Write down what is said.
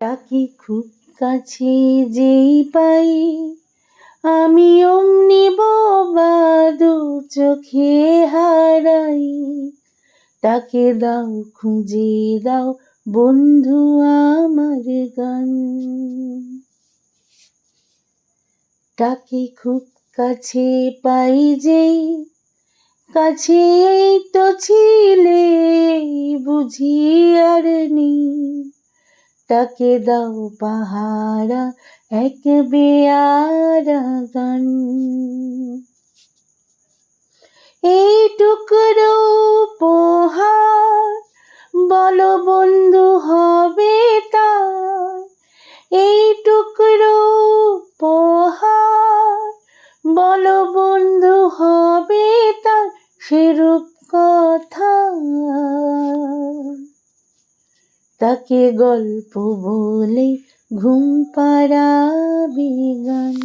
তাকে খুব কাছে যেই পাই আমি অমনি বোবা দু চোখে হারাই। তাকে দাও খুঁজে দাও বন্ধু আমার গান। তাকে খুব কাছে পাই যেই কাছেই তো ছিলে বুঝি আর নেই। তাকে দাও পাহারা এক বেয়ারা গান। এই টুকরো উপহার বলো বন্ধু হবে তার। এই টুকরো উপহার বলো বন্ধু হবে তার সেরূপ কথা। তাকে গল্প বলে ঘুম পাড়াবে গান।